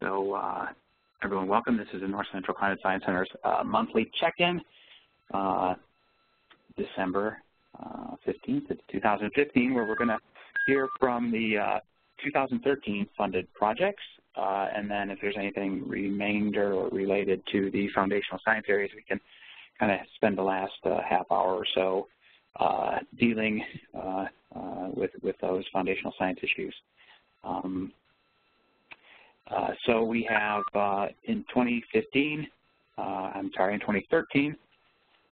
So everyone, welcome. This is the North Central Climate Science Center's monthly check-in, December 15th of 2015, where we're going to hear from the 2013 funded projects, and then if there's anything remainder or related to the foundational science areas, we can kind of spend the last half hour or so dealing with those foundational science issues. So we have in 2013,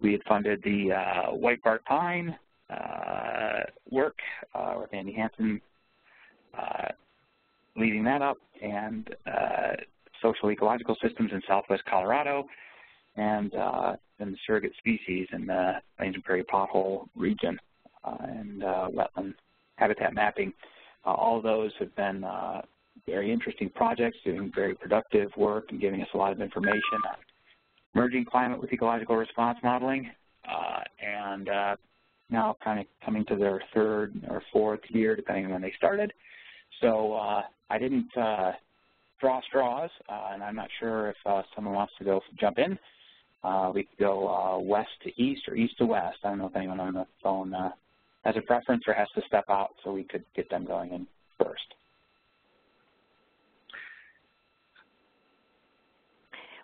we had funded the White Bark Pine work with Andy Hansen leading that up, and social ecological systems in southwest Colorado, and then the surrogate species in the Plains and Prairie Pothole region and wetland habitat mapping. All of those have been very interesting projects, doing very productive work and giving us a lot of information on merging climate with ecological response modeling, and now kind of coming to their third or fourth year, depending on when they started. So I didn't draw straws, and I'm not sure if someone wants to go jump in. We could go west to east or east to west. I don't know if anyone on the phone has a preference or has to step out, so we could get them going in first.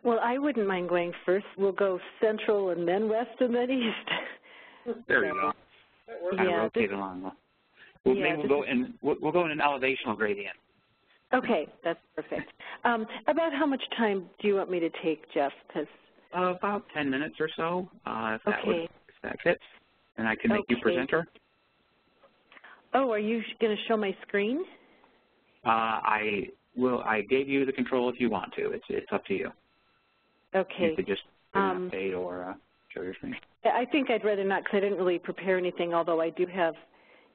Well, I wouldn't mind going first. We'll go central and then west and then east. There we go. Kind of rotate along. Maybe we'll go in an elevational gradient. Okay, that's perfect. About how much time do you want me to take, Jeff? About 10 minutes or so, if that fits. And I can make you presenter. Oh, are you going to show my screen? I gave you the control if you want to. It's up to you. Okay. You could just update or show your screen. I think I'd rather not, because I didn't really prepare anything, although I do have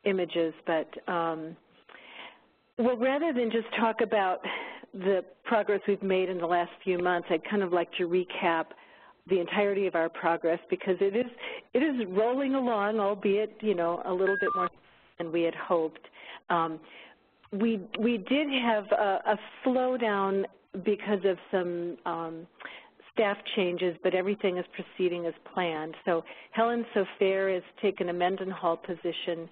images. But, well, rather than just talk about the progress we've made in the last few months, I'd kind of like to recap the entirety of our progress, because it is rolling along, albeit, you know, a little bit more than we had hoped. We did have a slowdown because of some staff changes, but everything is proceeding as planned. So Helen Sofair has taken a Mendenhall position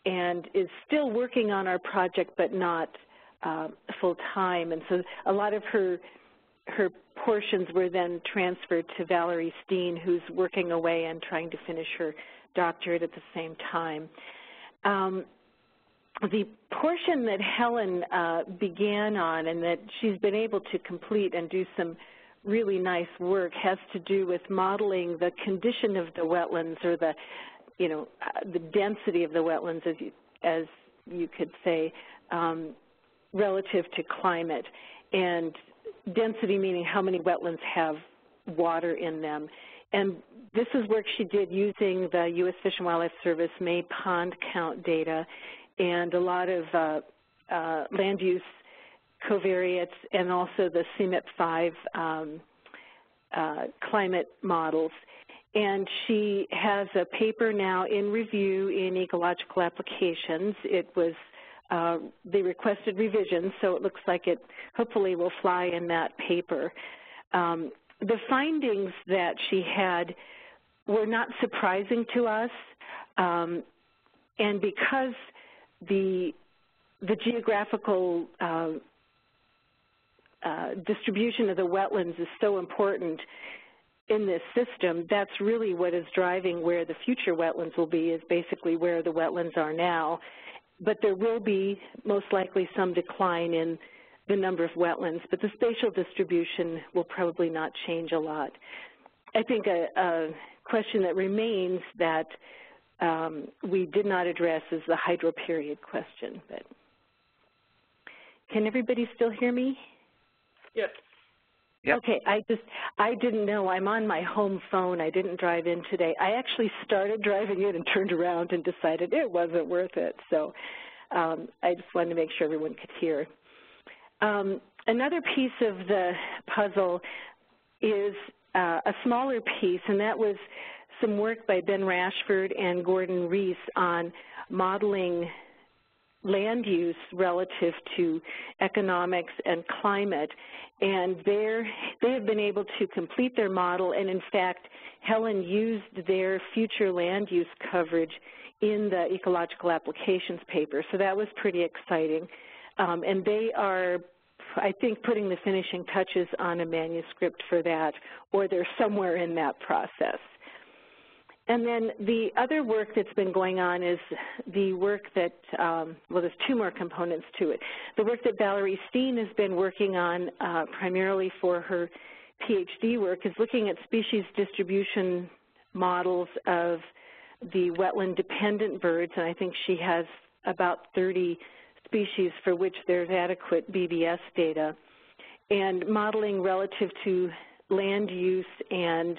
and is still working on our project, but not full-time. And so a lot of her portions were then transferred to Valerie Steen, who's working away and trying to finish her doctorate at the same time. The portion that Helen began on and that she's been able to complete and do some really nice work has to do with modeling the condition of the wetlands, or the, you know, the density of the wetlands, as you could say, relative to climate. And density meaning how many wetlands have water in them. And this is work she did using the U.S. Fish and Wildlife Service May pond count data and a lot of land use covariates, and also the CMIP-5 climate models. And she has a paper now in review in Ecological Applications. It was, they requested revisions, so it looks like it hopefully will fly in that paper. The findings that she had were not surprising to us, and because the geographical distribution of the wetlands is so important in this system, that's really what is driving where the future wetlands will be, is basically where the wetlands are now. But there will be most likely some decline in the number of wetlands, but the spatial distribution will probably not change a lot. I think a question that remains that we did not address is the hydro period question. But can everybody still hear me? Yes. Yep. Okay, I didn't know. I'm on my home phone. I didn't drive in today. I actually started driving in and turned around and decided it wasn't worth it. So I just wanted to make sure everyone could hear. Another piece of the puzzle is a smaller piece, and that was some work by Ben Rashford and Gordon Reese on modeling land use relative to economics and climate, and they have been able to complete their model, and in fact, Helen used their future land use coverage in the ecological applications paper, so that was pretty exciting. And they are, I think, putting the finishing touches on a manuscript for that, or they're somewhere in that process. And then the other work that's been going on is the work that, well, there's two more components to it. The work that Valerie Steen has been working on primarily for her PhD work is looking at species distribution models of the wetland-dependent birds, and I think she has about 30 species for which there's adequate BBS data, and modeling relative to land use and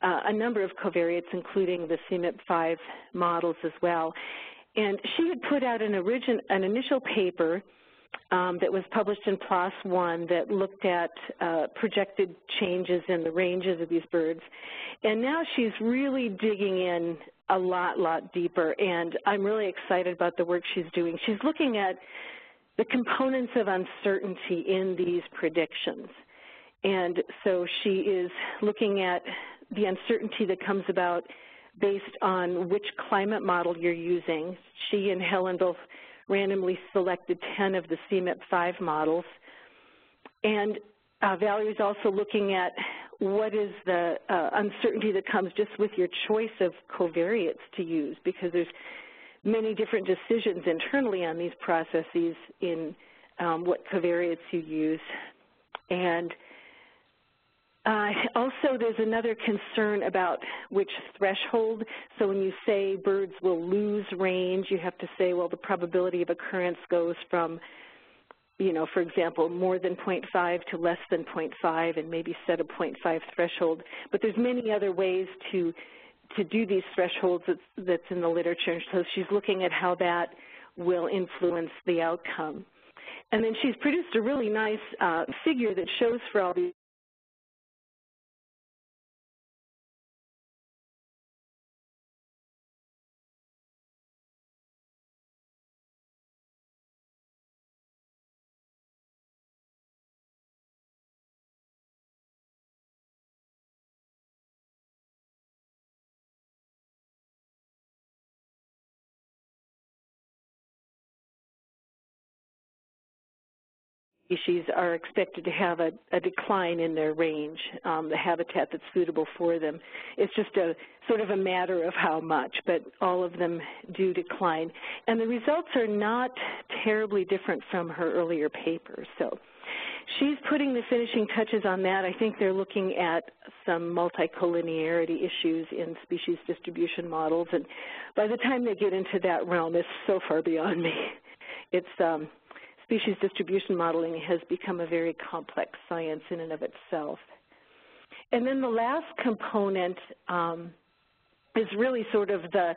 a number of covariates, including the CMIP-5 models as well. And she had put out an initial paper that was published in PLOS One that looked at projected changes in the ranges of these birds. And now she's really digging in a lot deeper, and I'm really excited about the work she's doing. She's looking at the components of uncertainty in these predictions. And so she is looking at the uncertainty that comes about based on which climate model you're using. She and Helen both randomly selected 10 of the CMIP-5 models. And Valerie's also looking at what is the uncertainty that comes just with your choice of covariates to use, because there's many different decisions internally on these processes in what covariates you use. And also, there's another concern about which threshold. So when you say birds will lose range, you have to say, well, the probability of occurrence goes from, you know, for example, more than 0.5 to less than 0.5, and maybe set a 0.5 threshold. But there's many other ways to do these thresholds that's in the literature. So she's looking at how that will influence the outcome. And then she's produced a really nice figure that shows for all these species are expected to have a decline in their range, the habitat that's suitable for them. It's just a sort of a matter of how much, but all of them do decline. And the results are not terribly different from her earlier paper. So she's putting the finishing touches on that. I think they're looking at some multicollinearity issues in species distribution models. And by the time they get into that realm, it's so far beyond me. It's species distribution modeling has become a very complex science in and of itself. And then the last component is really sort of the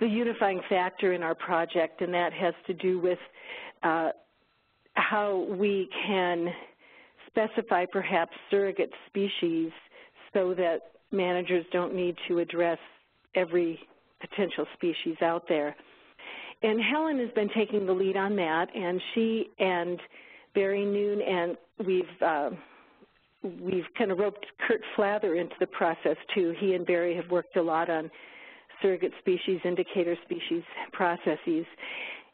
unifying factor in our project, and that has to do with how we can specify perhaps surrogate species so that managers don't need to address every potential species out there. And Helen has been taking the lead on that, and she and Barry Noon, and we've kind of roped Kurt Flather into the process too. He and Barry have worked a lot on surrogate species, indicator species processes.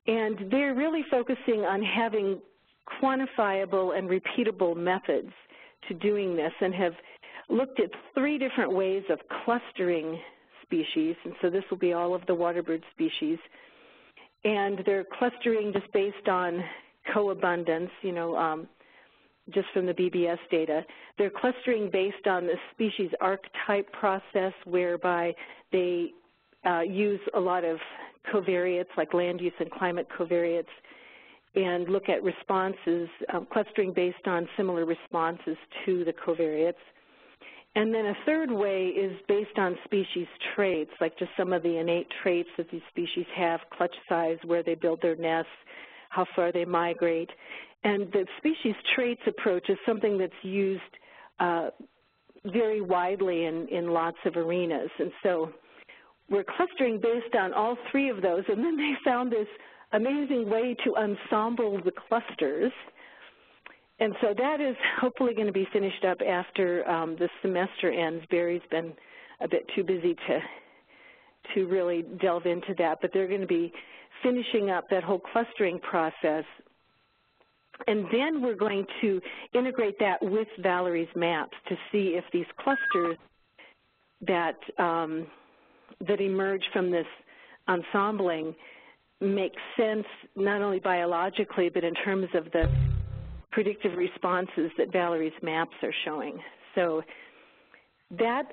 And they're really focusing on having quantifiable and repeatable methods to doing this, and have looked at 3 different ways of clustering species. And so this will be all of the waterbird species. And they're clustering just based on co-abundance, you know, just from the BBS data. They're clustering based on the species archetype process, whereby they use a lot of covariates like land use and climate covariates, and look at responses, clustering based on similar responses to the covariates. And then a third way is based on species traits, like just some of the innate traits that these species have, clutch size, where they build their nests, how far they migrate. And the species traits approach is something that's used very widely in lots of arenas. And so we're clustering based on all 3 of those, and then they found this amazing way to ensemble the clusters. And so that is hopefully going to be finished up after the semester ends. Barry's been a bit too busy to really delve into that, but they're going to be finishing up that whole clustering process. And then we're going to integrate that with Valerie's maps to see if these clusters that, that emerge from this ensembling make sense not only biologically, but in terms of the predictive responses that Valerie's maps are showing. So that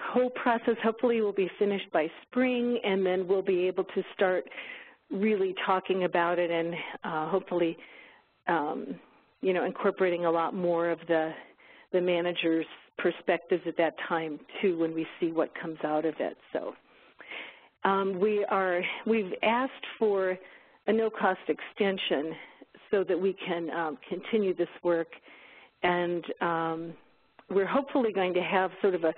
whole process hopefully will be finished by spring, and then we'll be able to start really talking about it and hopefully you know, incorporating a lot more of the manager's perspectives at that time too when we see what comes out of it. So we've asked for a no-cost extension so that we can continue this work, and we're hopefully going to have sort of a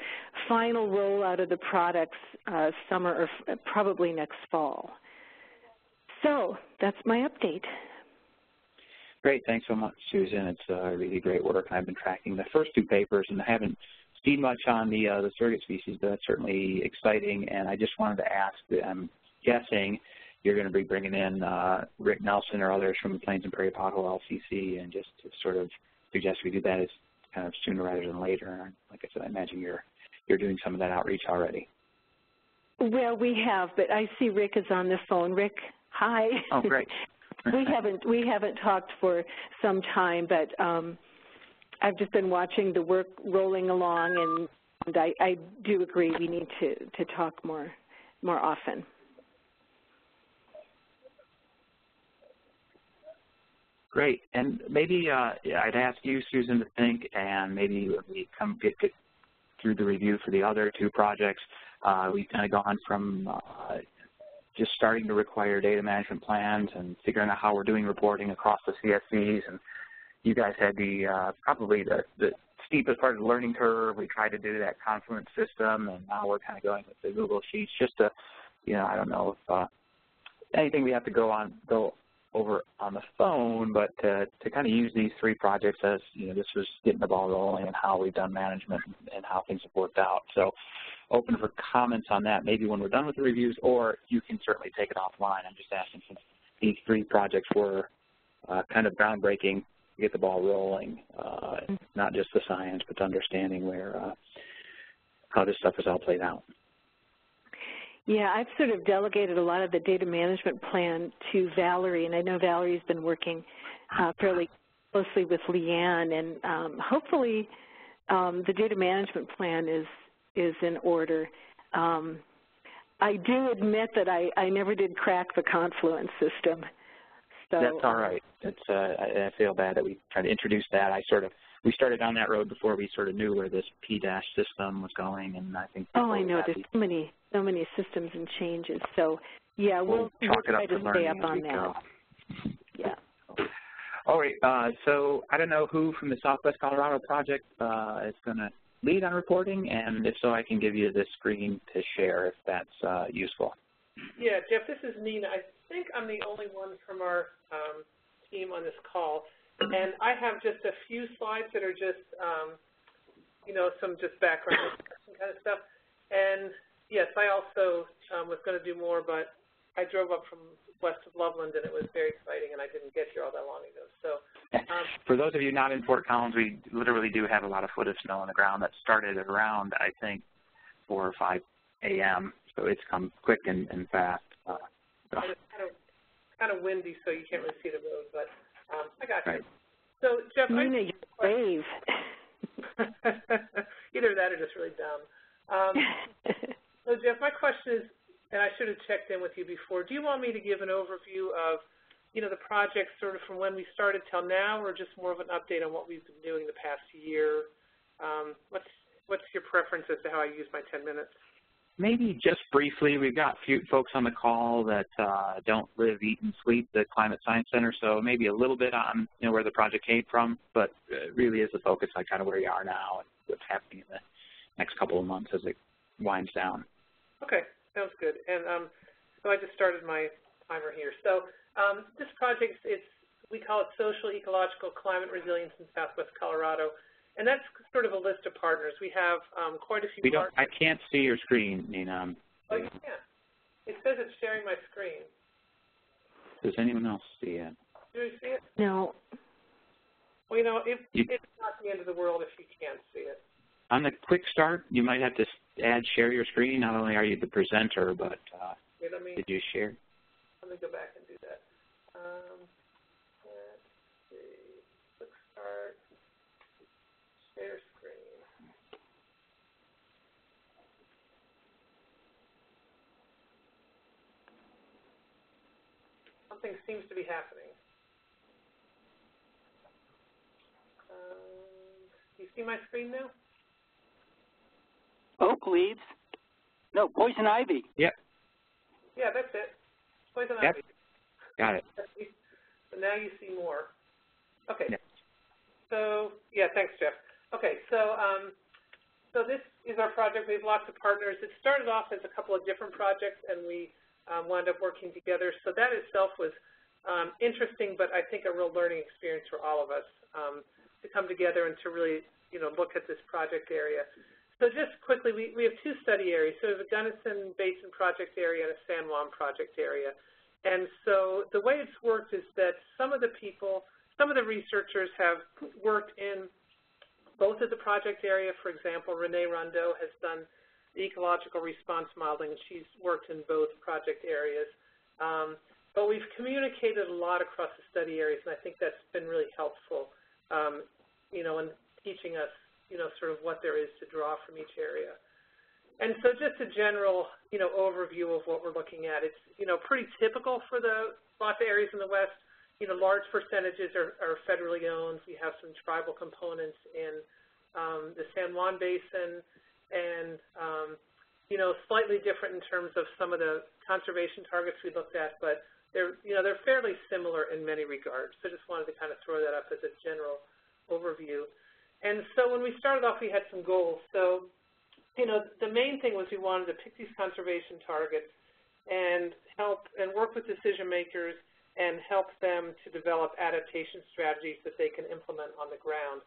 final rollout of the products summer or probably next fall. So that's my update. Great. Thanks so much, Susan. It's really great work. I've been tracking the first two papers, and I haven't seen much on the surrogate species, but that's certainly exciting. And I just wanted to ask, I'm guessing you're going to be bringing in Rick Nelson or others from the Plains and Prairie Pothole LCC, and just to sort of suggest we do that as kind of sooner rather than later. Like I said, I imagine you're doing some of that outreach already. Well, we have, but I see Rick is on the phone. Rick, hi. Oh, great. we haven't talked for some time, but I've just been watching the work rolling along, and I do agree we need to talk more often. Great. And maybe I'd ask you, Susan, to think, and maybe when we get through the review for the other two projects, we've kind of gone from just starting to require data management plans and figuring out how we're doing reporting across the CSCs. And you guys had probably the steepest part of the learning curve. We tried to do that Confluence system, and now we're kind of going with the Google Sheets just to, you know, I don't know if anything we have to go over on the phone, but to kind of use these three projects as, you know, this was getting the ball rolling and how we've done management and how things have worked out. So open for comments on that, maybe when we're done with the reviews, or you can certainly take it offline. I'm just asking, since these three projects were kind of groundbreaking to get the ball rolling, not just the science, but understanding how this stuff is all played out. Yeah, I've sort of delegated a lot of the data management plan to Valerie, and I know Valerie's been working fairly closely with Leanne, and hopefully the data management plan is in order. I do admit that I never did crack the Confluence system. So, that's all right. I feel bad that we tried to introduce that. We started down that road before we sort of knew where this PDASH system was going, and I think. Oh, I know. There's so many systems and changes. So, yeah, we'll try to stay up on that. Yeah. All right. So I don't know who from the Southwest Colorado project is going to lead on reporting, and if so, I can give you the screen to share if that's useful. Yeah, Jeff, this is Nina. I think I'm the only one from our team on this call, and I have just a few slides that are just, you know, some just background kind of stuff. And yes, I also was going to do more, but I drove up from west of Loveland, and it was very exciting, and I didn't get here all that long ago. So, for those of you not in Fort Collins, we literally do have a lot of foot of snow on the ground that started around, I think, 4 or 5 a.m. So it's come quick and fast. And it's kind of windy, so you can't really see the road, but I got you. Right. So, Jeff, Nina, you're brave. Either that or just really dumb. So, Jeff, my question is, and I should have checked in with you before, do you want me to give an overview of, you know, the project sort of from when we started till now, or just more of an update on what we've been doing the past year? What's your preference as to how I use my 10 minutes? Maybe just briefly, we've got a few folks on the call that don't live, eat, and sleep the Climate Science Center, so maybe a little bit on, you know, where the project came from, but really is the focus on kind of where you are now and what's happening in the next couple of months as it winds down. Okay, sounds good. And so I just started my timer here. So This project, we call it Social Ecological Climate Resilience in Southwest Colorado, and that's sort of a list of partners. We have quite a few partners. I can't see your screen, Nina. Oh, you can't. It says it's sharing my screen. Does anyone else see it? Do you see it? No. Well, it's not the end of the world if you can't see it. On the quick start, you might have to add share your screen. Not only are you the presenter, but did you share? Let me go back and do that. Let's see. Quick start. Share screen. Something seems to be happening. Do you see my screen now? Oak leaves. No, poison ivy. Yep. Yeah, that's it. Poison yep. ivy. Got it. So now you see more. Okay. Yep. So, yeah, thanks, Jeff. Okay, so this is our project. We have lots of partners. It started off as a couple of different projects, and we wound up working together. So that itself was interesting, but I think a real learning experience for all of us to come together and to really, look at this project area. So just quickly, we have two study areas. So we have a Gunnison Basin project area and a San Juan project area. And so the way it's worked is that some of the researchers have worked in both of the project area. For example, Renee Rondeau has done the ecological response modeling. She's worked in both project areas. But we've communicated a lot across the study areas, and I think that's been really helpful, in teaching us, sort of what there is to draw from each area. And so just a general, overview of what we're looking at. It's, pretty typical for lots of areas in the West. Large percentages are federally owned. We have some tribal components in the San Juan Basin, and, slightly different in terms of some of the conservation targets we looked at, but they're fairly similar in many regards. So just wanted to kind of throw that up as a general overview. And so when we started off, we had some goals. So, the main thing was we wanted to pick these conservation targets and work with decision makers and help them to develop adaptation strategies that they can implement on the ground.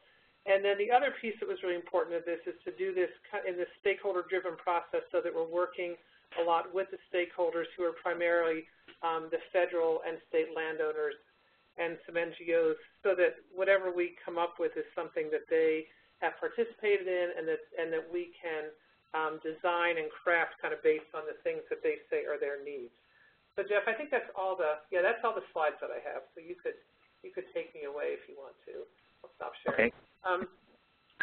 And then the other piece that was really important of this is to do this in this stakeholder-driven process so that we're working a lot with the stakeholders who are primarily the federal and state landowners and some NGOs, so that whatever we come up with is something that they have participated in and that we can design and craft kind of based on the things that they say are their needs. So Jeff, I think that's all the slides that I have. So you could take me away if you want to. I'll stop sharing. Okay.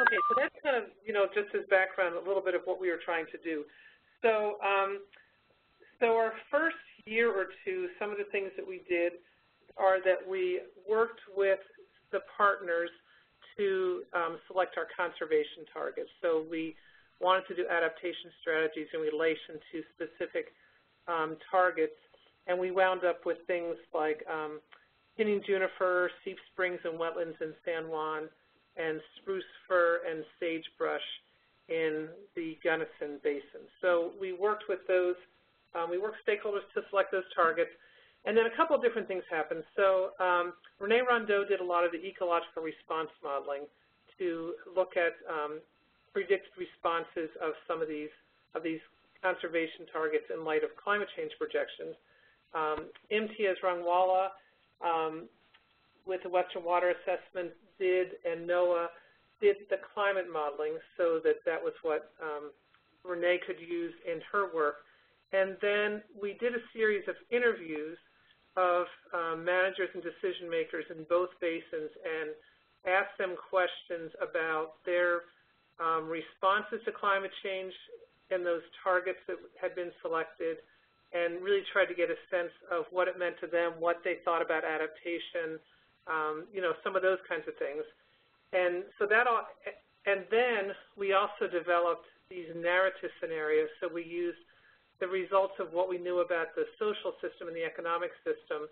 Okay, so that's kind of, just as background, a little bit of what we were trying to do. So, so our first year or two, some of the things that we did are that we worked with the partners to select our conservation targets. So we wanted to do adaptation strategies in relation to specific targets, and we wound up with things like pinning juniper, Seep Springs and wetlands in San Juan, and spruce fir and sagebrush in the Gunnison Basin. So we worked with those, we worked with stakeholders to select those targets, and then a couple of different things happened. So Renee Rondeau did a lot of the ecological response modeling to look at predicted responses of some of these conservation targets in light of climate change projections. Imtiaz Rangwala with the Western Water Assessment and NOAA did the climate modeling, so that was what Renee could use in her work. And then we did a series of interviews of managers and decision makers in both basins and asked them questions about their responses to climate change and those targets that had been selected, and really tried to get a sense of what it meant to them, what they thought about adaptation, some of those kinds of things. And so and then we also developed these narrative scenarios. So we used the results of what we knew about the social system and the economic system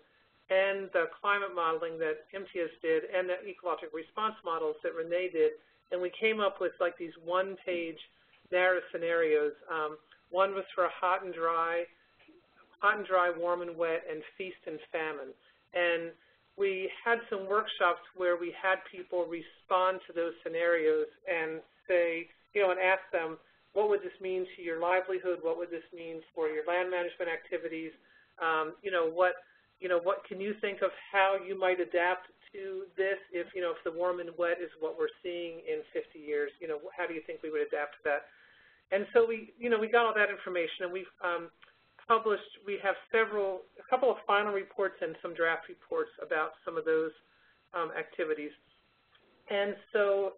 and the climate modeling that Imtiaz did and the ecological response models that Renee did, and we came up with like these one-page narrative scenarios. One was for hot and dry, warm and wet, and feast and famine. And we had some workshops where we had people respond to those scenarios and say, and ask them, what would this mean to your livelihood? What would this mean for your land management activities? What can you think of how you might adapt to this if the warm and wet is what we're seeing in 50 years? How do you think we would adapt to that? And so we got all that information, and we've published. We have a couple of final reports and some draft reports about some of those activities. And so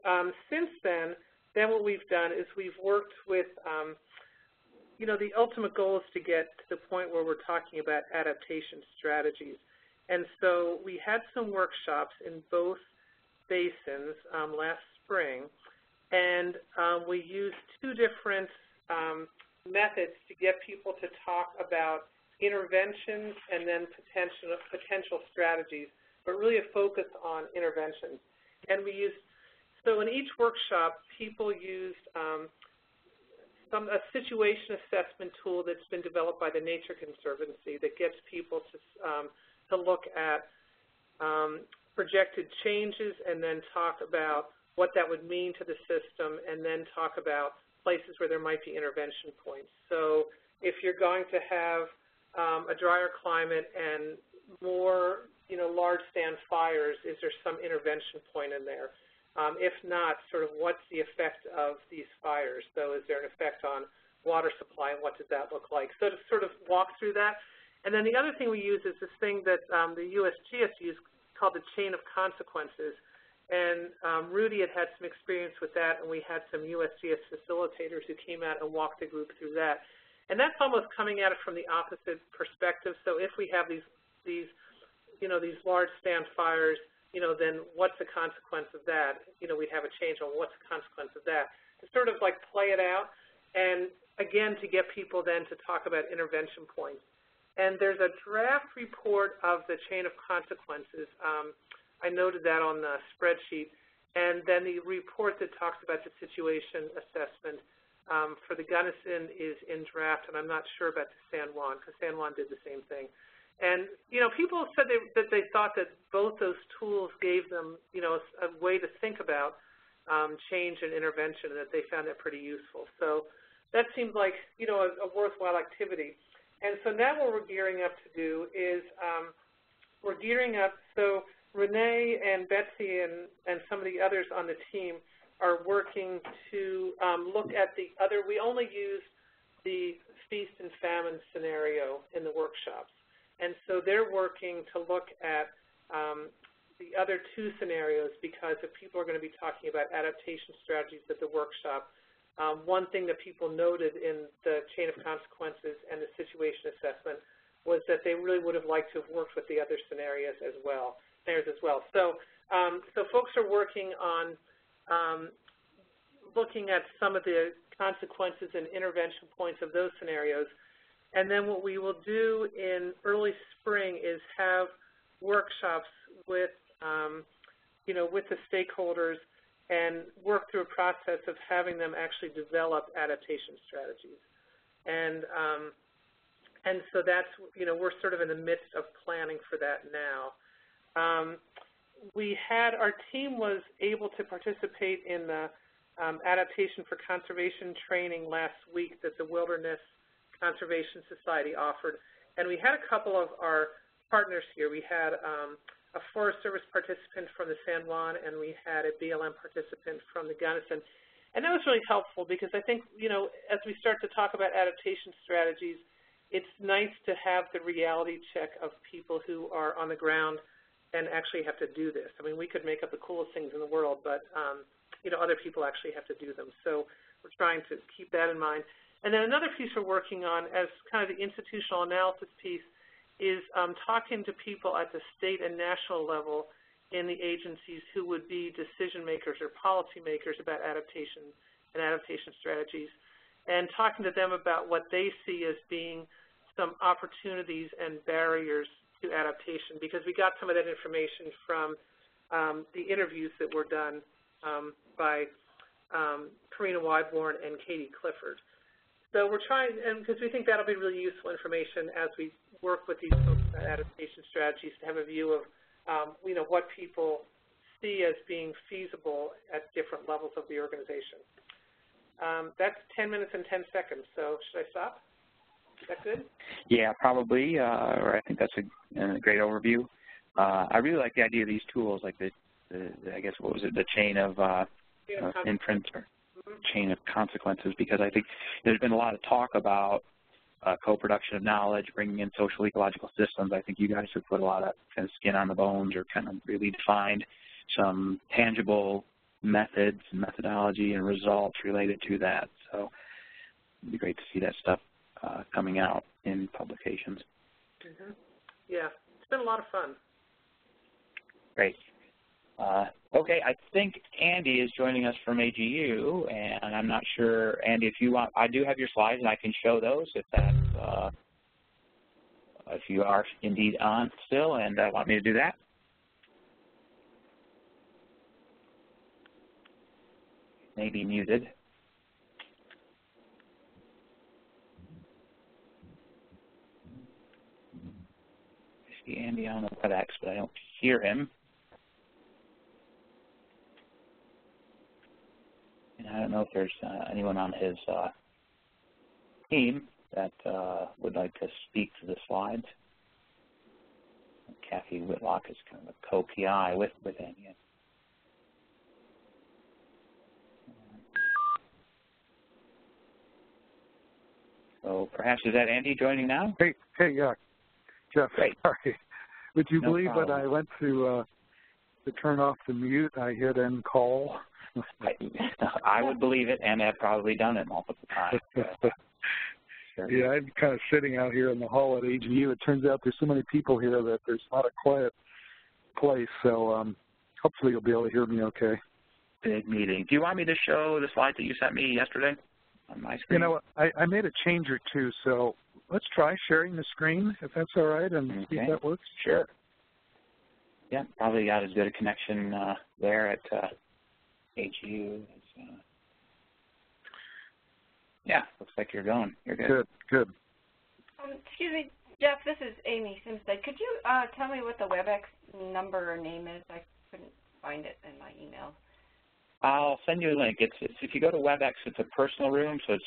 since then what we've done is we've worked with, the ultimate goal is to get to the point where we're talking about adaptation strategies. And so we had some workshops in both basins last spring, and we used two different methods to get people to talk about interventions and then potential strategies, but really a focus on interventions. And so in each workshop, people used a situation assessment tool that's been developed by the Nature Conservancy that gets people to look at projected changes and then talk about what that would mean to the system, and then talk about places where there might be intervention points. So if you're going to have a drier climate and more, large stand fires, is there some intervention point in there? If not, sort of what's the effect of these fires? So is there an effect on water supply, and what does that look like? So to sort of walk through that. And then the other thing we use is this thing that the USGS used called the chain of consequences. And Rudy had some experience with that, and we had some USGS facilitators who came out and walked the group through that. And that's almost coming at it from the opposite perspective. So if we have these large stand fires, then what's the consequence of that? We'd have a change on what's the consequence of that. To sort of like play it out, and again, to get people then to talk about intervention points. And there's a draft report of the chain of consequences. I noted that on the spreadsheet. And then the report that talks about the situation assessment for the Gunnison is in draft, and I'm not sure about the San Juan, because San Juan did the same thing. And, people said that they thought that both those tools gave them, a way to think about change and intervention, and that they found that pretty useful. So that seems like, a worthwhile activity. And so now what we're gearing up to do is we're gearing up. So Renee and Betsy and some of the others on the team are working to look at the other. We only used the feast and famine scenario in the workshops. And so they're working to look at the other two scenarios, because if people are going to be talking about adaptation strategies at the workshop, one thing that people noted in the chain of consequences and the situation assessment was that they really would have liked to have worked with the other scenarios as well. So, so folks are working on looking at some of the consequences and intervention points of those scenarios. And then what we will do in early spring is have workshops with, with the stakeholders, and work through a process of having them actually develop adaptation strategies. And so that's, we're sort of in the midst of planning for that now. Our team was able to participate in the adaptation for conservation training last week that the Wilderness Conservation Society offered. And we had a couple of our partners here. We had a Forest Service participant from the San Juan, and we had a BLM participant from the Gunnison. And that was really helpful, because I think, as we start to talk about adaptation strategies, it's nice to have the reality check of people who are on the ground and actually have to do this. I mean, we could make up the coolest things in the world, but, other people actually have to do them. So we're trying to keep that in mind. And then another piece we're working on as kind of the institutional analysis piece is talking to people at the state and national level in the agencies who would be decision makers or policy makers about adaptation and adaptation strategies, and talking to them about what they see as being some opportunities and barriers to adaptation, because we got some of that information from the interviews that were done by Karina Wyborn and Katie Clifford. So we're trying, and because we think that'll be really useful information as we work with these folks adaptation strategies to have a view of, what people see as being feasible at different levels of the organization. That's 10 minutes and 10 seconds, so should I stop? Is that good? Yeah, probably, or I think that's a great overview. I really like the idea of these tools, like the I guess, what was it, the chain of inference or chain of consequences, because I think there's been a lot of talk about co-production of knowledge, bringing in social ecological systems. I think you guys have put a lot of kind of skin on the bones, or kind of really defined some tangible methods, methodology, and results related to that. So it'd be great to see that stuff coming out in publications. Mm-hmm. Yeah, it's been a lot of fun. Great. Okay, I think Andy is joining us from AGU, and I'm not sure, Andy, if you want, I do have your slides, and I can show those if that's, if you are indeed on still and want me to do that. Maybe muted. I see Andy on the WebEx, but I don't hear him. And I don't know if there's anyone on his team that would like to speak to the slides. Kathy Whitlock is kind of a co-PI with Andy. So perhaps is that Andy joining now? Hey, yeah, Jeff. Great. Sorry. Would you No believe problem. when I went to turn off the mute, I hit end call? I would believe it, and I've probably done it multiple times. Sure. Yeah, I'm kind of sitting out here in the hall at AGU. It turns out there's so many people here that there's not a quiet place, so hopefully you'll be able to hear me okay. Big meeting. Do you want me to show the slides that you sent me yesterday on my screen? You know, I made a change or two, so let's try sharing the screen, if that's all right, and see if that works. Sure. Yeah, probably got as good a connection there at AGU. Yeah, looks like you're going. You're good. Good. Excuse me, Jeff, this is Amy Simstead. Could you tell me what the WebEx number or name is? I couldn't find it in my email. I'll send you a link. It's if you go to WebEx, it's a personal room, so it's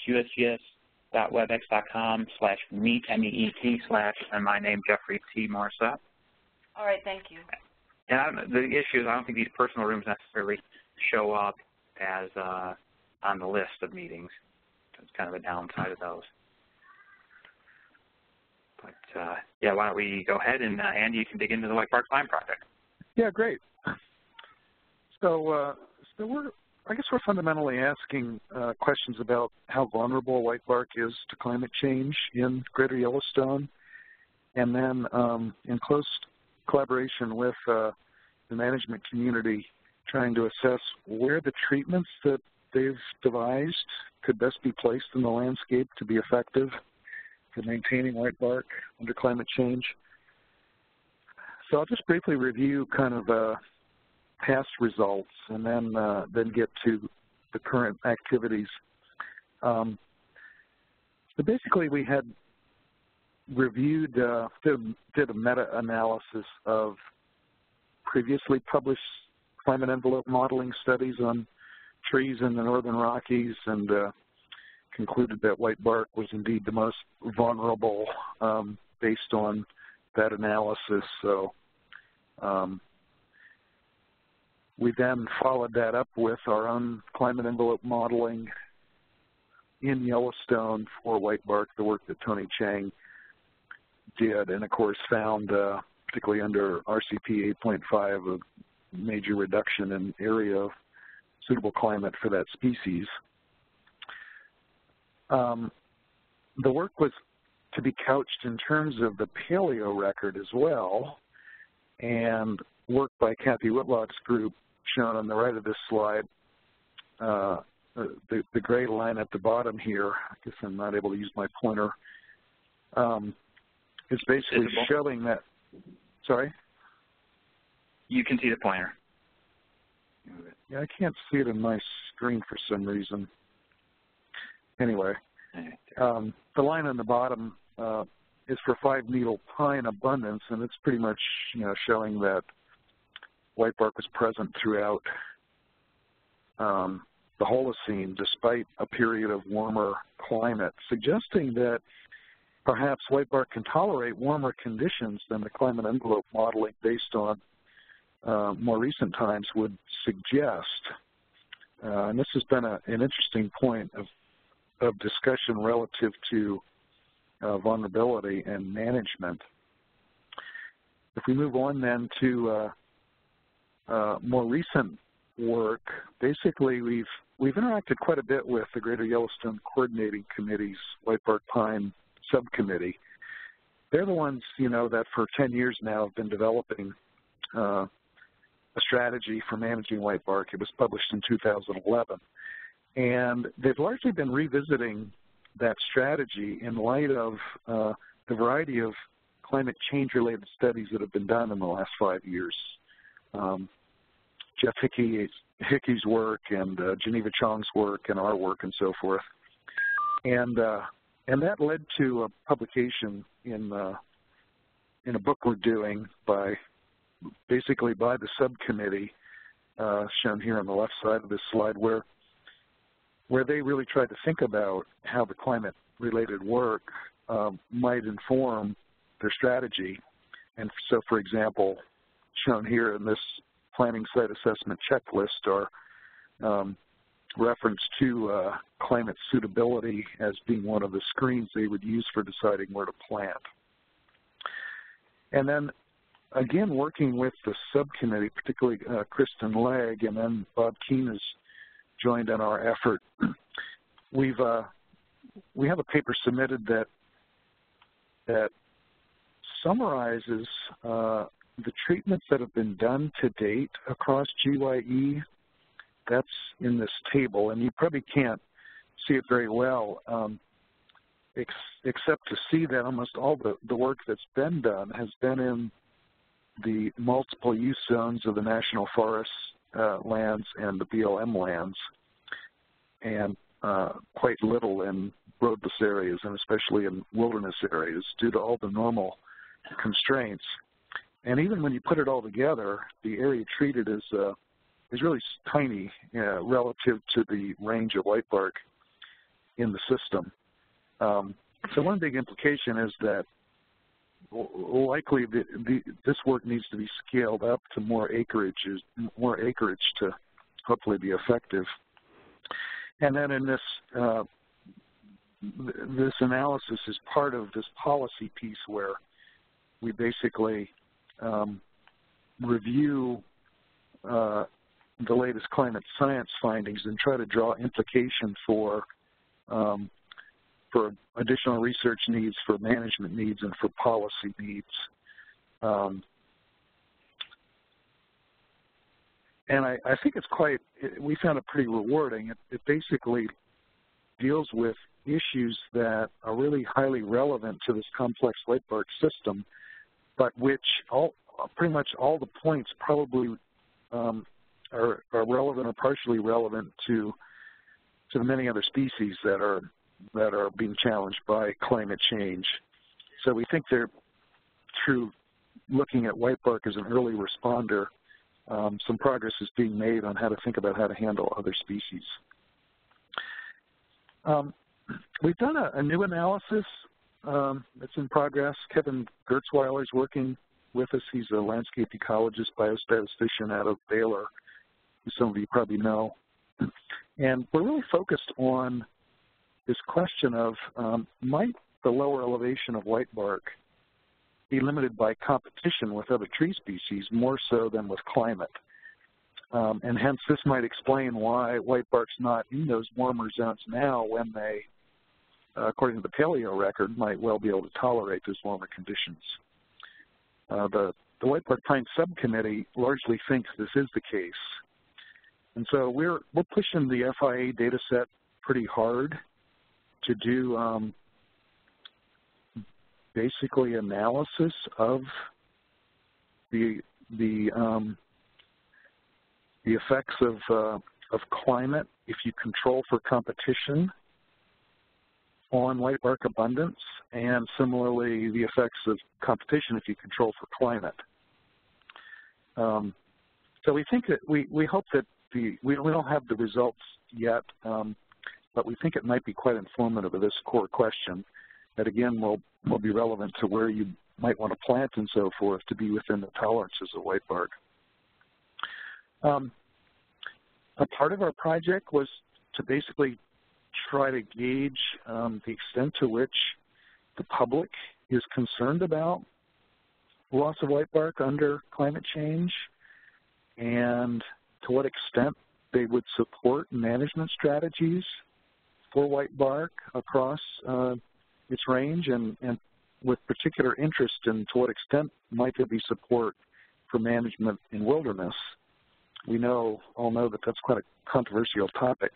usgs.webex.com/meet, M-E-E-T, / and my name, Jeffrey T. Marsa. All right, thank you. And the issue is I don't think these personal rooms necessarily show up as on the list of meetings. It's kind of a downside of those. But, yeah, why don't we go ahead and, Andy, you can dig into the White Bark Lime Project. Yeah, great. So I guess we're fundamentally asking questions about how vulnerable white bark is to climate change in Greater Yellowstone, and then in close collaboration with the management community, trying to assess where the treatments that they've devised could best be placed in the landscape to be effective for maintaining white bark under climate change. So I'll just briefly review kind of past results and then get to the current activities. So basically we had reviewed, did a meta-analysis of previously published climate envelope modeling studies on trees in the Northern Rockies, and concluded that white bark was indeed the most vulnerable based on that analysis. So we then followed that up with our own climate envelope modeling in Yellowstone for white bark, the work that Tony Chang did, and of course found, particularly under RCP 8.5, a major reduction in area of suitable climate for that species. The work was to be couched in terms of the paleo record as well, and work by Kathy Whitlock's group, shown on the right of this slide, the gray line at the bottom here, I guess I'm not able to use my pointer, is basically showing that, sorry? You can see the pointer. Yeah, I can't see it in my screen for some reason. Anyway, the line on the bottom is for 5-needle pine abundance, and it's pretty much, showing that whitebark was present throughout the Holocene despite a period of warmer climate, suggesting that perhaps whitebark can tolerate warmer conditions than the climate envelope modeling based on more recent times would suggest. And this has been an interesting point of discussion relative to vulnerability and management. If we move on then to more recent work, basically we've interacted quite a bit with the Greater Yellowstone Coordinating Committee's Whitebark Pine Subcommittee. They're the ones, that for 10 years now have been developing a strategy for managing whitebark. It was published in 2011. And they've largely been revisiting that strategy in light of the variety of climate change-related studies that have been done in the last 5 years. Jeff Hickey's work and Geneva Chong's work and our work and so forth. And that led to a publication in a book we're doing basically by the subcommittee, shown here on the left side of this slide, where they really tried to think about how the climate-related work might inform their strategy. And so, for example, shown here in this planning site assessment checklist are reference to climate suitability as being one of the screens they would use for deciding where to plant. And then, again, working with the subcommittee, particularly Kristen Legg, and then Bob Keene has joined in our effort. We have a paper submitted that summarizes the treatments that have been done to date across GYE. That's in this table, and you probably can't see it very well, except to see that almost all the work that's been done has been in the multiple use zones of the national forest lands and the BLM lands, and quite little in roadless areas, and especially in wilderness areas, due to all the normal constraints. And even when you put it all together, the area treated is really tiny relative to the range of whitebark in the system. So one big implication is that likely this work needs to be scaled up to more acreage to hopefully be effective. And then in this this analysis is part of this policy piece where we basically review the latest climate science findings and try to draw implication for additional research needs, for management needs, and for policy needs. And I think we found it pretty rewarding. It basically deals with issues that are really highly relevant to this complex whitebark system, but which pretty much all the points probably are relevant or partially relevant to the many other species that are being challenged by climate change. So we think through looking at whitebark as an early responder, some progress is being made on how to think about how to handle other species. We've done a new analysis that's in progress. Kevin Gertzweiler is working with us. He's a landscape ecologist, biostatistician out of Baylor, who some of you probably know. And we're really focused on this question of might the lower elevation of whitebark be limited by competition with other tree species more so than with climate? And hence this might explain why whitebark's not in those warmer zones now when they, according to the paleo record, might well be able to tolerate those warmer conditions. The Whitebark Pine Subcommittee largely thinks this is the case. And so we're pushing the FIA data set pretty hard to do basically analysis of the effects of climate if you control for competition on white bark abundance, and similarly the effects of competition if you control for climate. So we think that we hope that we don't have the results yet, but we think it might be quite informative of this core question that, again, will be relevant to where you might want to plant and so forth to be within the tolerances of white bark. A part of our project was to basically try to gauge the extent to which the public is concerned about loss of white bark under climate change and to what extent they would support management strategies for white bark across its range, and with particular interest in to what extent might there be support for management in wilderness. We all know that that's quite a controversial topic.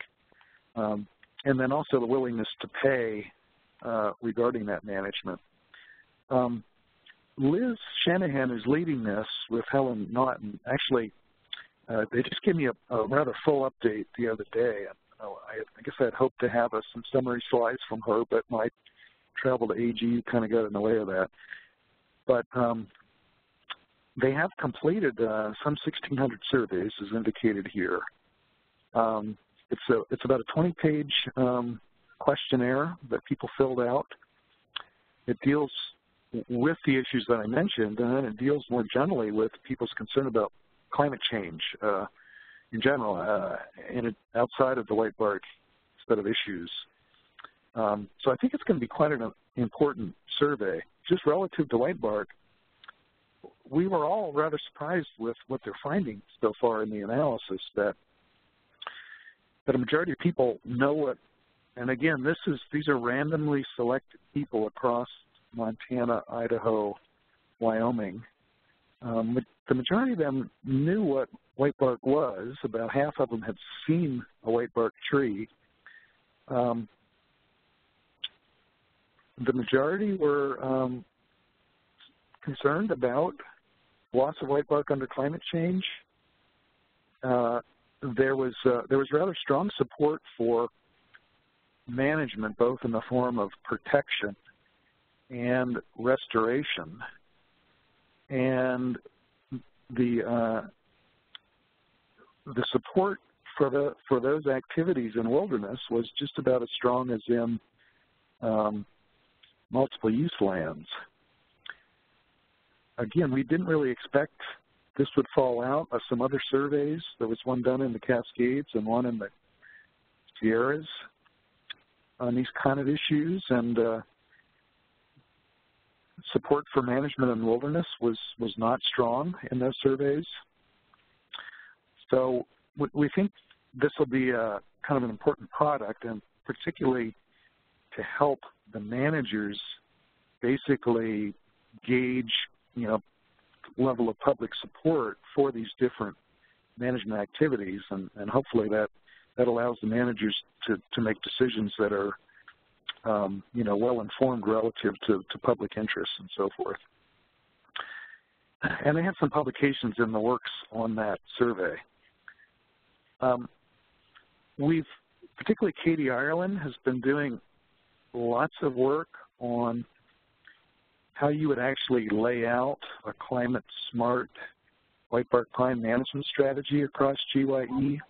And then also the willingness to pay regarding that management. Liz Shanahan is leading this with Helen Naughton. Actually, they just gave me a rather full update the other day. I guess I'd hoped to have some summary slides from her, but my travel to AG kind of got in the way of that. But they have completed some 1,600 surveys, as indicated here. It's about a 20-page questionnaire that people filled out. It deals with the issues that I mentioned, and then it deals more generally with people's concern about climate change in general, outside of the white bark set of issues. So I think it's going to be quite an important survey. Just relative to white bark, we were all rather surprised with what they're finding so far in the analysis, that a majority of people know what, and again, these are randomly selected people across Montana, Idaho, Wyoming. The majority of them knew what white bark was. About half of them had seen a white bark tree. The majority were concerned about loss of white bark under climate change. There was rather strong support for management, both in the form of protection and restoration, and the support for those activities in wilderness was just about as strong as in multiple use lands. Again, we didn't really expect this would fall out of some other surveys. There was one done in the Cascades and one in the Sierras on these kind of issues, and support for management in wilderness was not strong in those surveys. So we think this will be a kind of an important product, and particularly to help the managers basically gauge, level of public support for these different management activities, and hopefully that allows the managers to make decisions that are well informed relative to public interests and so forth. And they have some publications in the works on that survey. Particularly Katie Ireland has been doing lots of work on how you would actually lay out a climate-smart white bark pine management strategy across GYE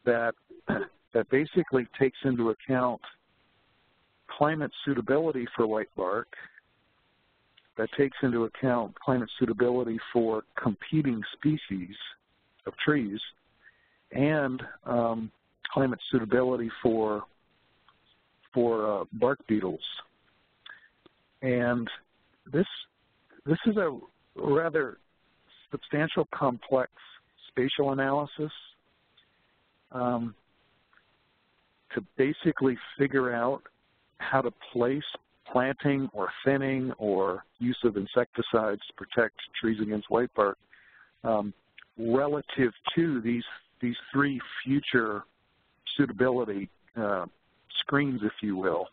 that basically takes into account climate suitability for white bark, that takes into account climate suitability for competing species of trees, and climate suitability for bark beetles. And this is a rather substantial, complex spatial analysis to basically figure out how to place planting or thinning or use of insecticides to protect trees against white bark relative to these three future suitability screens, if you will.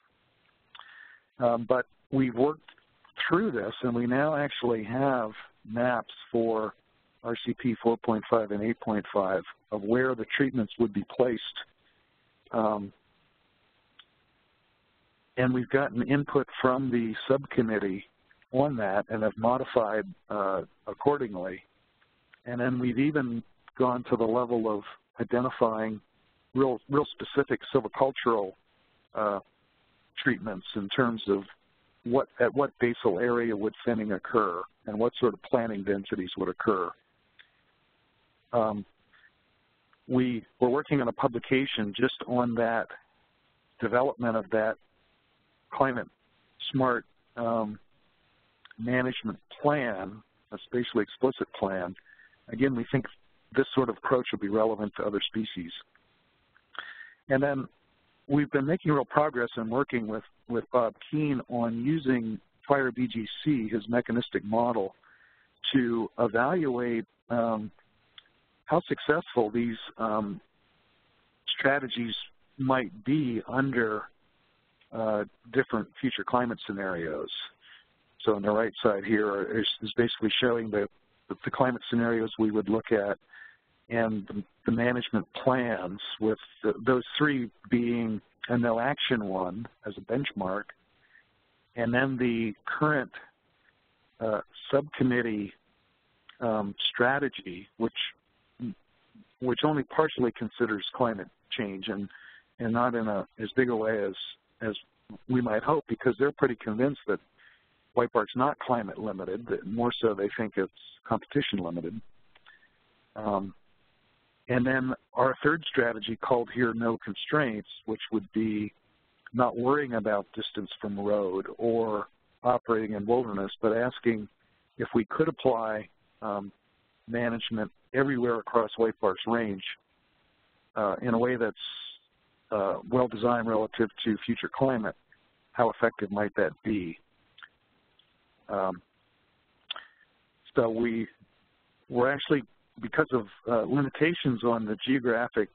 But we've worked through this, and we now actually have maps for RCP 4.5 and 8.5 of where the treatments would be placed and we've gotten input from the subcommittee on that and have modified accordingly. And then we've even gone to the level of identifying real specific silvicultural treatments in terms of at what basal area would thinning occur and what sort of planting densities would occur. We're working on a publication just on that development of that climate smart management plan, a spatially explicit plan. Again, we think this sort of approach will be relevant to other species. And then we've been making real progress in working with Bob Keene on using FIRE-BGC, his mechanistic model, to evaluate how successful these strategies might be under different future climate scenarios. So on the right side here is basically showing the climate scenarios we would look at and the management plans, with those three being a no-action one as a benchmark, and then the current subcommittee strategy, which only partially considers climate change and not in as big a way as we might hope, because they're pretty convinced that whitebark's not climate limited, that more so they think it's competition limited. And then our third strategy, called here no constraints, which would be not worrying about distance from road or operating in wilderness, but asking if we could apply management everywhere across whitebark's range in a way that's well designed relative to future climate, how effective might that be? So we're actually, because of limitations on the geographic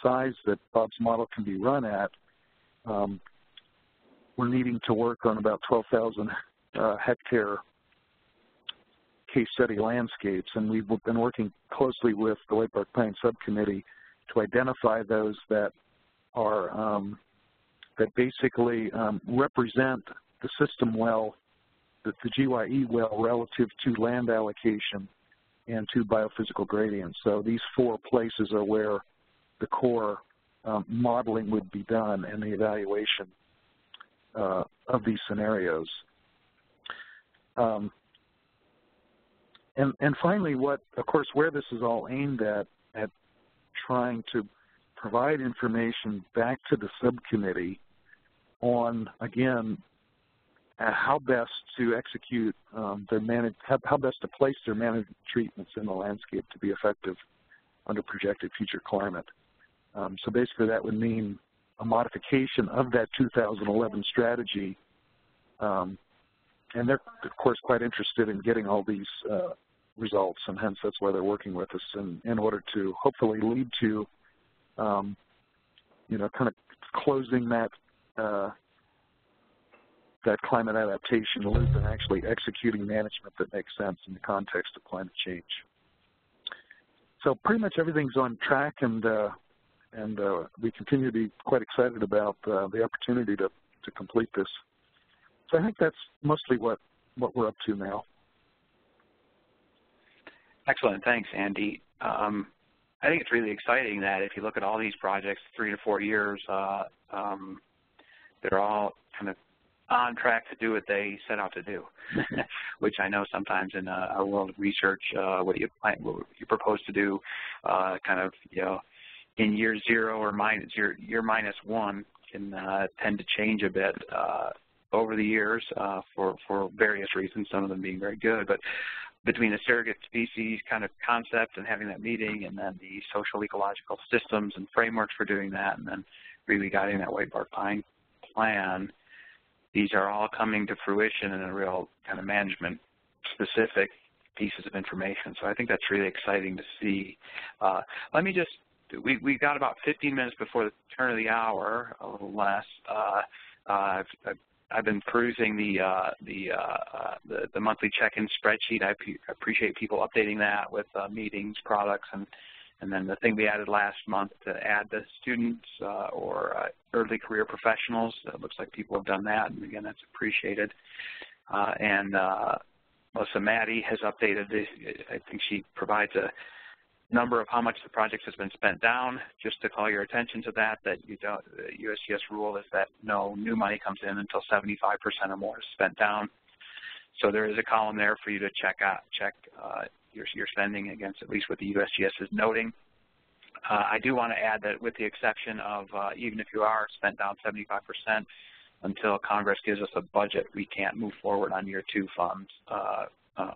size that Bob's model can be run at, we're needing to work on about 12,000 hectare case study landscapes, and we've been working closely with the Whitebark Planning Subcommittee to identify those that are that basically represent the system well, the GYE well relative to land allocation and to biophysical gradients. So these four places are where the core modeling would be done and the evaluation of these scenarios. And finally, of course, where this is all aimed at trying to provide information back to the subcommittee on, again, how best to execute how best to place their management treatments in the landscape to be effective under projected future climate. So basically that would mean a modification of that 2011 strategy, and they're of course quite interested in getting all these results, and hence that's why they're working with us in order to hopefully lead to kind of closing that climate adaptation loop and actually executing management that makes sense in the context of climate change. So pretty much everything's on track, and we continue to be quite excited about the opportunity to complete this. So I think that's mostly what we're up to now. Excellent. Thanks, Andy. I think it's really exciting that if you look at all these projects, 3 to 4 years, they're all kind of on track to do what they set out to do, which I know sometimes in our world of research, what you propose to do, kind of, in year 0 or year minus 1 can tend to change a bit over the years for various reasons, some of them being very good. But between the surrogate species kind of concept and having that meeting, and then the social ecological systems and frameworks for doing that, and then really guiding that whitebark pine plan, these are all coming to fruition in a real kind of management-specific pieces of information. So I think that's really exciting to see. Let me just, we got about 15 minutes before the turn of the hour, a little less. I've been perusing the monthly check-in spreadsheet. I appreciate people updating that with meetings, products, and And then the thing we added last month to add the students or early career professionals, it looks like people have done that, and again, that's appreciated. And Melissa Maddie has updated this. I think she provides a number of how much the project has been spent down. Just to call your attention to that, the USGS rule is that no new money comes in until 75% or more is spent down. So there is a column there for you to check your spending against at least what the USGS is noting. I do want to add that with the exception of even if you are spent down 75%, until Congress gives us a budget, we can't move forward on year 2 funds,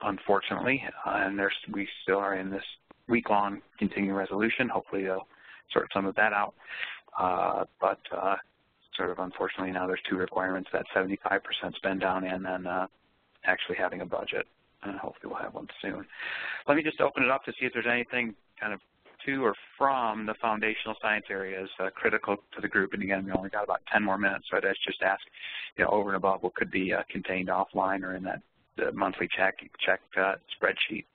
unfortunately. And we still are in this week-long continuing resolution. Hopefully they'll sort some of that out. But sort of unfortunately now there's 2 requirements, that 75% spend down and then actually having a budget. And hopefully we'll have one soon. Let me just open it up to see if there's anything kind of to or from the foundational science areas critical to the group. And again, we only got about 10 more minutes, so I'd just ask, over and above what could be contained offline or in that the monthly check spreadsheet.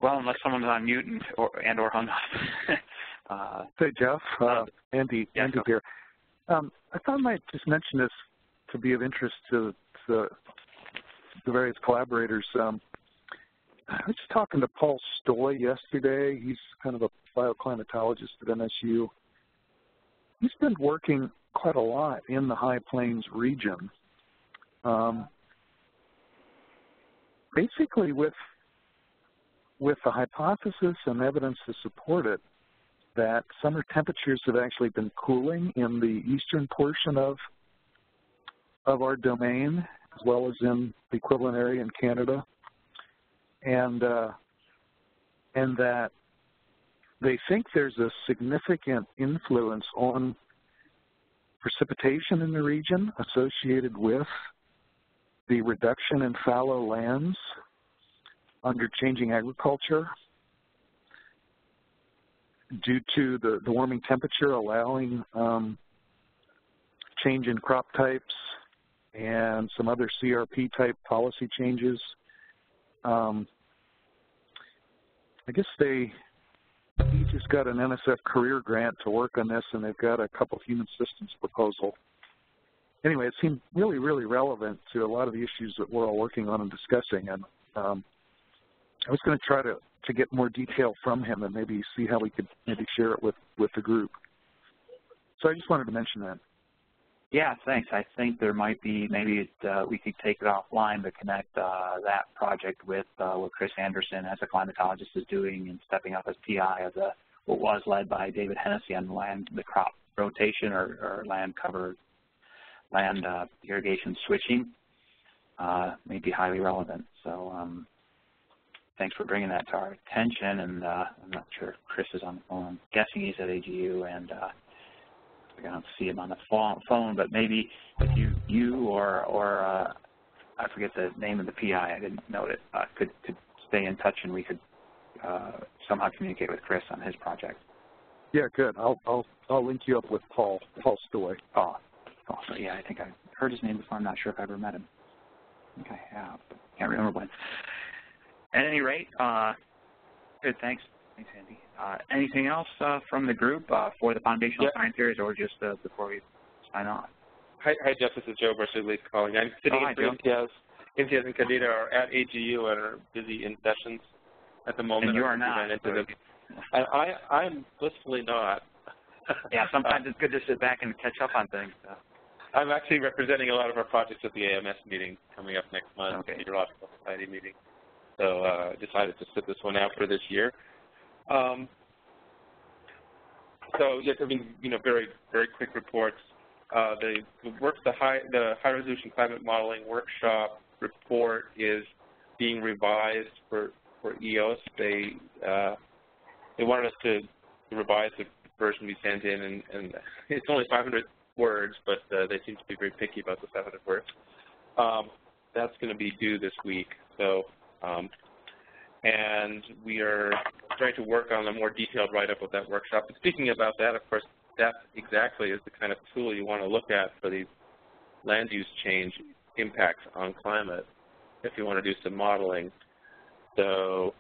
Well, unless someone's on mute and or hung up. Hey, Jeff. Andy here. I thought I might just mention this to be of interest to the various collaborators. I was just talking to Paul Stoy yesterday. He's kind of a bioclimatologist at MSU. He's been working quite a lot in the High Plains region, basically with the hypothesis and evidence to support it that summer temperatures have actually been cooling in the eastern portion of our domain, as well as in the equivalent area in Canada, and that they think there's a significant influence on precipitation in the region associated with the reduction in fallow lands under changing agriculture, due to the warming temperature allowing change in crop types and some other CRP-type policy changes. I guess he just got an NSF career grant to work on this, and they've got a couple of human systems proposal. Anyway, it seemed really, really relevant to a lot of the issues that we're all working on and discussing. And I was going to try to get more detail from him and maybe see how we could maybe share it with the group. So I just wanted to mention that. Yeah, thanks. I think there might be, maybe we could take it offline to connect that project with what Chris Anderson as a climatologist is doing and stepping up as PI of what was led by David Hennessy on the crop rotation or land irrigation switching. May be highly relevant. So thanks for bringing that to our attention. And I'm not sure if Chris is on the phone. I'm guessing he's at AGU, and I don't see him on the phone, but maybe if you or I forget the name of the PI, I didn't note it, could stay in touch, and we could somehow communicate with Chris on his project. Yeah, good. I'll link you up with Paul Stoy. Oh, so yeah, I think I heard his name before. I'm not sure if I ever met him. I think I have, but can't remember when. At any rate, good, thanks. Thanks, Andy. Anything else from the group for the foundational science areas, or just before we sign off? Hi, Jeff. This is Joe Brushley calling. I'm sitting in Imtiaz and Khadija are at AGU and are busy in sessions at the moment. And you are not. I'm blissfully not. Yeah, sometimes it's good to sit back and catch up on things. So. I'm actually representing a lot of our projects at the AMS meeting coming up next month, the Meteorological Society meeting. So I decided to sit this one out for this year. So yes, I mean, very, very quick reports. The high resolution climate modeling workshop report is being revised for EOS. They wanted us to revise the version we sent in, and it's only 500 words, but they seem to be very picky about the 500 words. That's going to be due this week. So. And we are trying to work on a more detailed write-up of that workshop. And speaking about that, of course, that exactly is the kind of tool you want to look at for these land use change impacts on climate if you want to do some modeling. So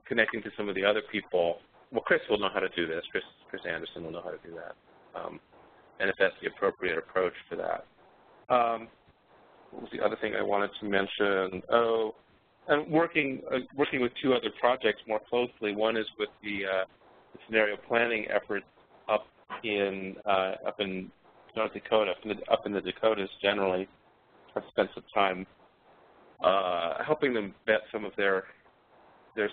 connecting to some of the other people, well, Chris will know how to do this. Chris Anderson will know how to do that, and if that's the appropriate approach for that. What was the other thing I wanted to mention? Oh, and working with two other projects more closely. One is with the scenario planning efforts up in North Dakota, up in the Dakotas generally. I've spent some time helping them vet some of their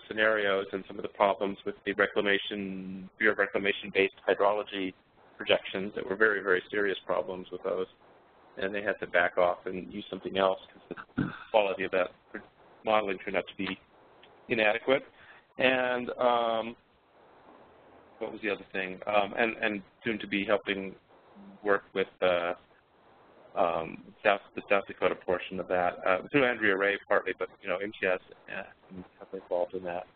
scenarios and some of the problems with the Bureau of Reclamation-based hydrology projections that were very, very serious problems with those. And they had to back off and use something else because the quality of that modeling turned out to be inadequate. And what was the other thing? And soon to be helping work with the South Dakota portion of that through Andrea Ray partly, but MTS have been involved in that.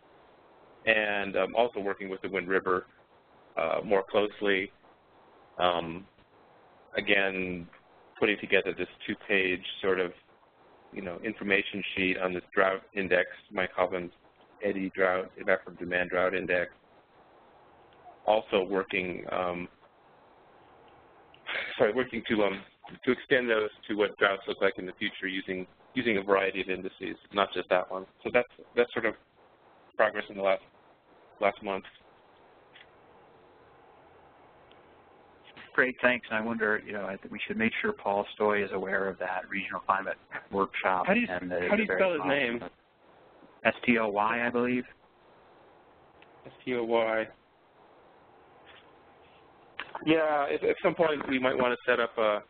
And also working with the Wind River more closely. Again, putting together this two-page sort of information sheet on this drought index, Mike Hovland's EDDI drought, evaporative demand drought index. Also working, working to extend those to what droughts look like in the future using a variety of indices, not just that one. So that's sort of progress in the last month. Great, thanks. And I wonder, I think we should make sure Paul Stoy is aware of that regional climate workshop. How do you spell his name? S-T-O-Y, I believe. S-T-O-Y. Yeah, at some point we might want to set up a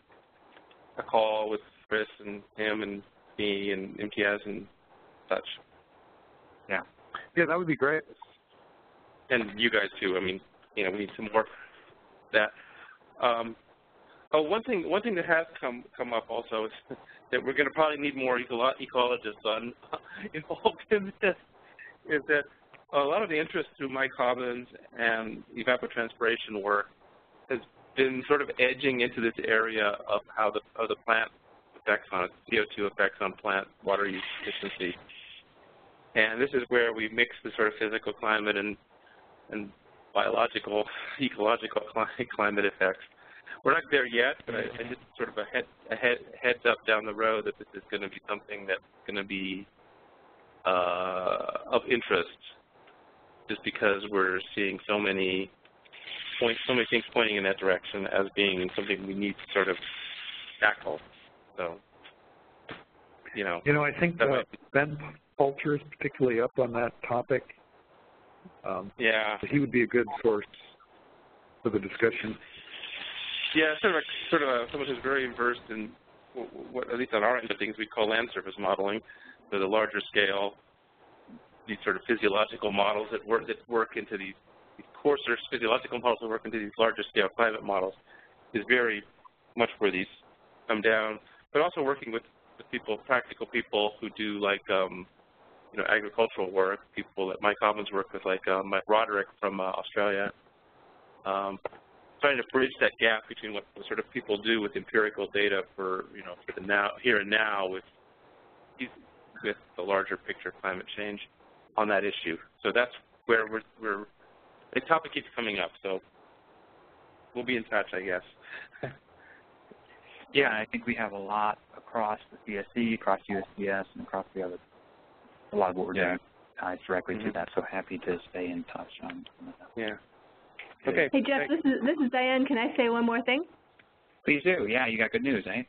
call with Chris and him and me and MTS and such. Yeah, that would be great. And you guys too. I mean, we need some more of that. One thing that has come up also is that we're going to probably need more ecologists involved in this. Is that a lot of the interest through Mike Hovland's and evapotranspiration work has been sort of edging into this area of how the plant effects on it, CO2 effects on plant water use efficiency. And this is where we mix the sort of physical climate and biological, ecological climate effects. We're not there yet, but I just sort of a heads up down the road that this is going to be something that's going to be of interest, just because we're seeing so many things pointing in that direction as being something we need to sort of tackle. So, I think Ben Poulter is particularly up on that topic. Yeah, he would be a good source for the discussion. Yeah, sort of someone who's very versed in what, at least on our end of things, we call land surface modeling. So the larger scale, these sort of physiological models that work into these coarser physiological models that work into these larger scale climate models is very much where these come down. But also working with people, practical people who do like agricultural work, people that Mike Hovland's work with, like Mike Roderick from Australia, trying to bridge that gap between what sort of people do with empirical data for for the here and now with the larger picture of climate change on that issue. So that's where the topic keeps coming up. So we'll be in touch, I guess. Yeah, I think we have a lot across the CSC, across USDS, and across the other. A lot of what we're doing ties directly to that. So happy to stay in touch on that. Yeah. Okay. Hey Jeff, this is Diane. Can I say one more thing? Please do. Yeah, you got good news, eh?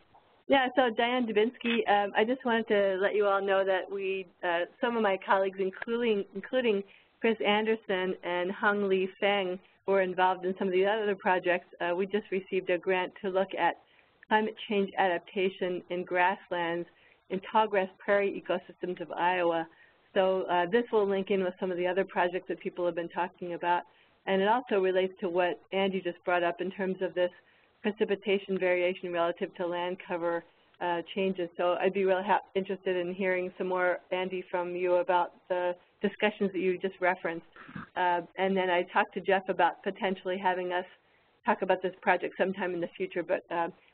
Yeah. So Diane Dubinsky, I just wanted to let you all know that some of my colleagues, including Chris Anderson and Hung Lee Feng, who are involved in some of the other projects. We just received a grant to look at climate change adaptation in grasslands in tallgrass prairie ecosystems of Iowa. So this will link in with some of the other projects that people have been talking about. And it also relates to what Andy just brought up in terms of this precipitation variation relative to land cover changes. So I'd be really interested in hearing some more, Andy, from you about the discussions that you just referenced. And then I talked to Jeff about potentially having us talk about this project sometime in the future, but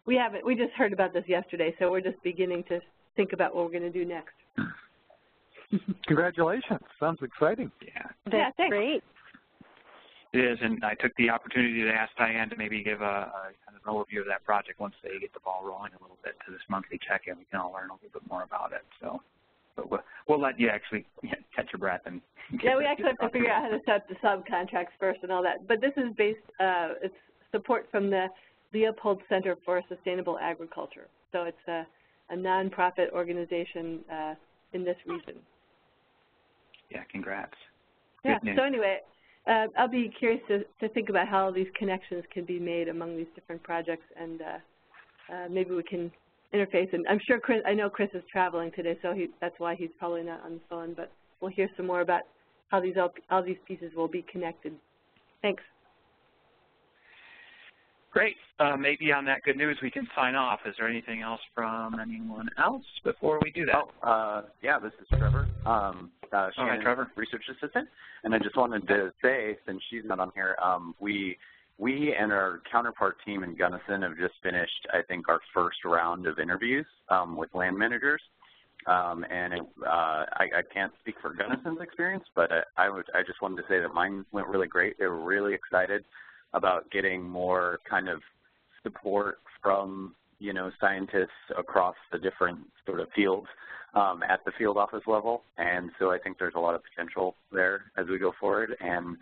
we haven't. We just heard about this yesterday, so we're just beginning to think about what we're going to do next. Congratulations. Sounds exciting. Yeah. That's great. It is, and I took the opportunity to ask Diane to maybe give a kind of an overview of that project once they get the ball rolling a little bit to this monthly check-in. We can all learn a little bit more about it. So, but we'll let you actually catch your breath and. Yeah, we actually have to figure out how to set up the subcontracts first and all that. But this is based. It's support from the Leopold Center for Sustainable Agriculture. So it's a nonprofit organization in this region. Yeah, congrats. Yeah. So anyway. I'll be curious to think about how all these connections can be made among these different projects, and maybe we can interface. And I'm sure I know Chris is traveling today, so that's why he's probably not on the phone. But we'll hear some more about how all these pieces will be connected. Thanks. Great. Maybe on that good news, we can sign off. Is there anything else from anyone else before we do that? Yeah, this is Trevor. Hi, Trevor. Research assistant. And I just wanted to say, since she's not on here, we and our counterpart team in Gunnison have just finished, I think, our first round of interviews with land managers. I can't speak for Gunnison's experience, but I just wanted to say that mine went really great. They were really excited about getting more kind of support from, scientists across the different sort of fields at the field office level. And so I think there's a lot of potential there as we go forward. And,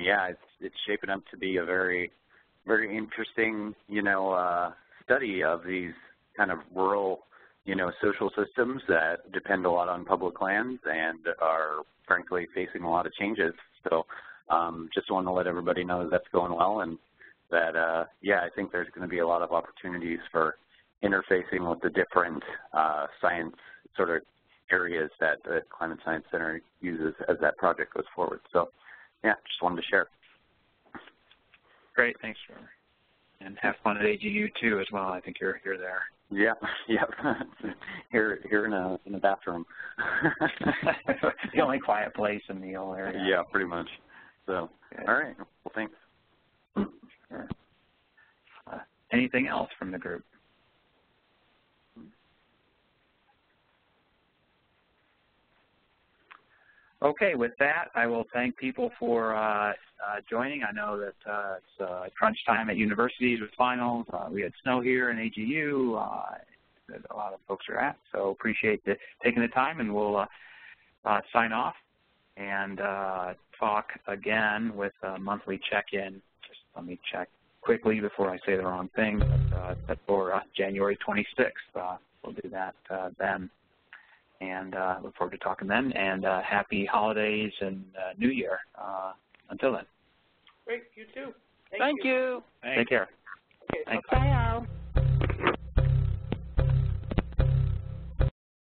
yeah, it's shaping up to be a very, very interesting, study of these kind of rural, social systems that depend a lot on public lands and are, frankly, facing a lot of changes. So just want to let everybody know that that's going well, and that, yeah, I think there's going to be a lot of opportunities for interfacing with the different science sort of areas that the Climate Science Center uses as that project goes forward. So, yeah, just wanted to share. Great, thanks, Trevor. And have fun at AGU too, as well. I think you're there. Yeah, yeah. here in a bathroom. The only quiet place in the whole area. Yeah, pretty much. So, all right. Well, thanks. Sure. Anything else from the group? Okay, with that, I will thank people for joining. I know that it's crunch time at universities with finals. We had snow here in AGU that a lot of folks are at, so appreciate taking the time, and we'll sign off and talk again with a monthly check-in. Just let me check quickly before I say the wrong thing, but that's for January 26th. We'll do that then. And look forward to talking then. And happy holidays and New Year. Until then. Great. You too. Thank you. Take care. Okay, thanks. Bye, all.